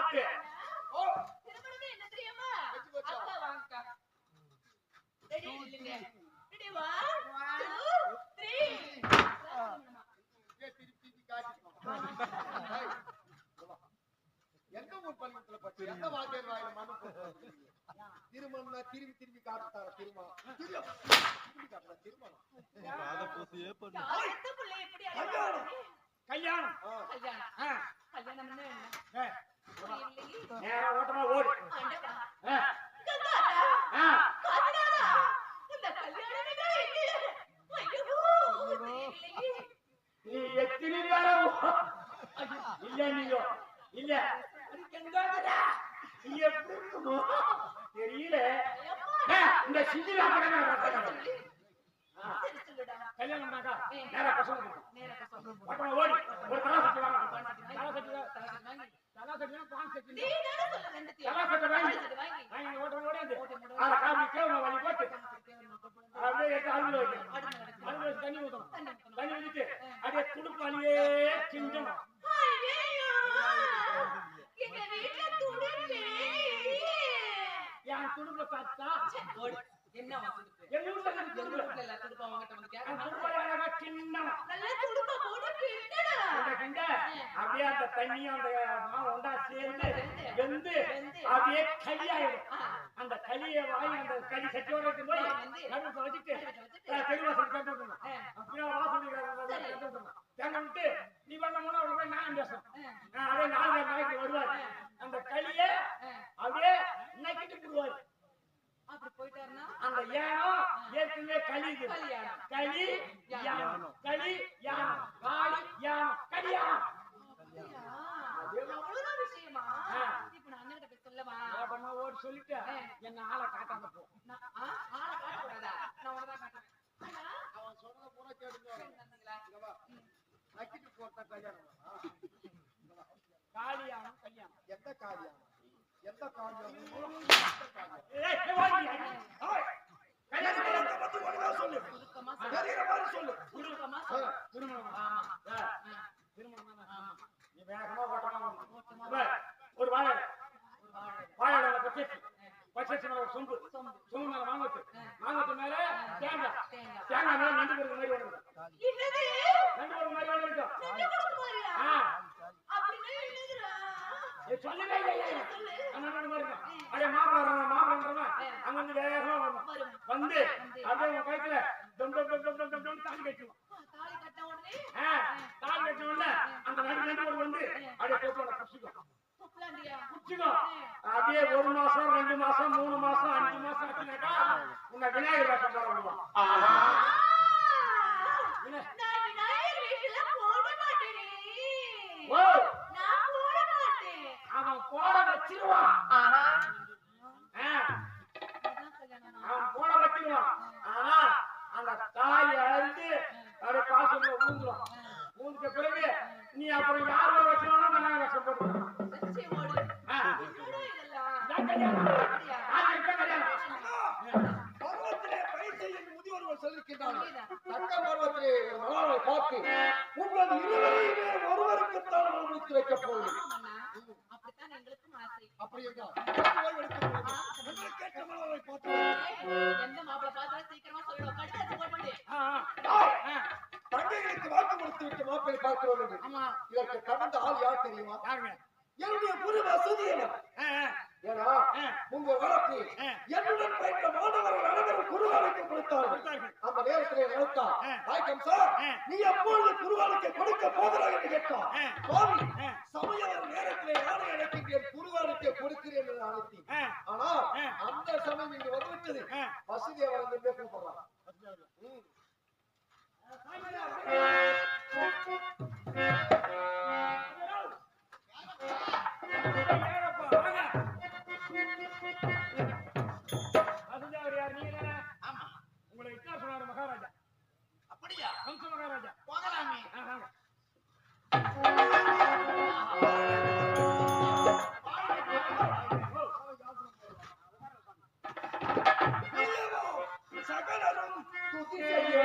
பாட்டு. திருமணமே என்ன தெரியுமா? அக்கா வாங்கக்கா. ரெடி இல்லங்க. ரெடி 1 2 3. திருப்பி காட்டி எந்த ஊர் பள்ளிக்கூடத்துல பச்சு எந்த வாத்தியார் வாயில மனு திருமணம்னா திரும்பி திரும்பி காட்டுத்தார திருமணம் திரும்பி காட்டுற திருமணம் கல்யாணம் கல்யாணம் ஓட்டமா ஓடு. நீ எத்தனை இல்ல நீயோ இல்ல நீ எப்படி இருக்குமோ தெரியல. இந்த சிந்தில கல்யாணம் நேரா பசங்க ஓடி ஒரு தலா சட்டி வாங்க. தலா சட்டி வழி போட்டு அப்படியே தண்ணி ஊற்றணும். தண்ணி ஊற்றிட்டு அப்படியே துடுப்பு வழியே கிண்டணும். என் துடுப்புல பார்த்தா என்ன எங்க வீட்டுல அப்படியே அந்த தண்ணியும் அந்த மாவு ஒன்றா சேர்ந்து வெந்து அப்படியே களியாயிடும். அந்த களியை வாங்கி அந்த களி சட்டியோட போய் நடுவுல வச்சுட்டு தெருவாசல் கட்டு விட்டுணும். அப்படியே வாசல் தேங்க விட்டு நீ பண்ண போனா ஒரு போய் நான் பேசுறேன். அதே 4 நாளைக்கு வருவாரு. அந்த களிய அப்படியே நக்கிட்டு போடுவாரு. அப்படி போயிட்டாருன்னா அந்த யானம் ஏற்கனவே களி களி யானம் களி யானம் காளி யானம் கல்யாணம். அவ்வளவுதான் விஷயமா? இப்ப நான் அண்ணன் கிட்ட சொல்லவா? ஓடி சொல்லிட்டு என்ன ஆளை காட்டாம போ. ஆளை காட்டக்கூடாதா? நான் உனதான் காட்டுறேன். அவன் சொன்னதை பூரா கேட்டுங்களா? நக்கிட்டு போட்ட கல்யாணம் காளியானம் கல்யாணம். எந்த காரியம் எந்த காரியம் ஒரு வாழை வாழை பச்சை மேல ஒரு சொம்பு சொம்பு மேல மாங்கத்து மாங்கத்து மேல தேங்காய் தேங்காய் மேல நண்டு போடுற மாதிரி வருது. நண்டு போடுற மாதிரி வருது இருக்கும். சொல்லவே இல்லை. அதே மாப்பிள்ளை அங்க வந்து வேகமா வரணும். வந்து அப்படியே உங்க கழுத்துல தாலி கட்டுவோம். தாலி கட்ட உடனே அந்த நண்டு வந்து அப்படியே போட்டு குடிச்சுக்கும். அப்படியே 1 மாசம் 2 மாசம் 3 மாசம் 5 மாசம் ஆச்சுனாக்கா உன்னை விநாயகர் வேஷம் போட விடுவான். அவன் போட வச்சிருவான். அவன் போட வச்சிருவான். ஆனா அந்த தாய் அழுது அப்படியே பாசத்துல ஊந்துடும். ஊந்துட்ட பிறகு நீ அப்புறம் யாரோட வச்சிருவானோ நான் விஷம் போட்டுருவான். பருவத்திலே பயிற்சி என்று முதியோர்கள் சொல்லியிருக்கின்றார்கள். தக்க பருவத்திலே ஒரு மலரை பார்த்து உங்கள் இருவரையுமே ஒருவருக்குத்தான் முடித்து வைக்கப் போகுது. அப்படி என்றால் தங்கைகளுக்கு வாக்கு கொடுத்து விட்டு மாப்பிளை பார்க்கிறோம் என்று. இதற்கு தகுந்த ஆள் யார் தெரியுமா? என்னுடைய குரு வசதியவர். ஏன்னா உங்க வழக்கு என்னுடன் பயின்ற மாணவர்கள் அனைவரும் குருவாளுக்கு கொடுத்தார்கள். அந்த நேரத்திலே நினைத்தார், நாயகம் சார் நீ எப்பொழுது குருவாளுக்கு கொடுக்க போகிறாய் என்று கேட்டார். சுவாமி சமய நேரத்திலே யாரை அழைக்கின்றேன் குருவாளுக்கு கொடுக்கிறேன் என்று அழைத்தேன். ஆனால் அந்த சமயம் இங்கு வந்துவிட்டது. வசதியவர் என்று கூப்பிடுறார். உங்களை விட்டார் சொன்னாரு மகாராஜா. அப்படியா? ஹம்ச மகாராஜா. போகலாமே. சகலரும் துதி செய்ய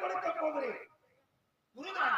கொடுக்க போகிறேன். குருதான்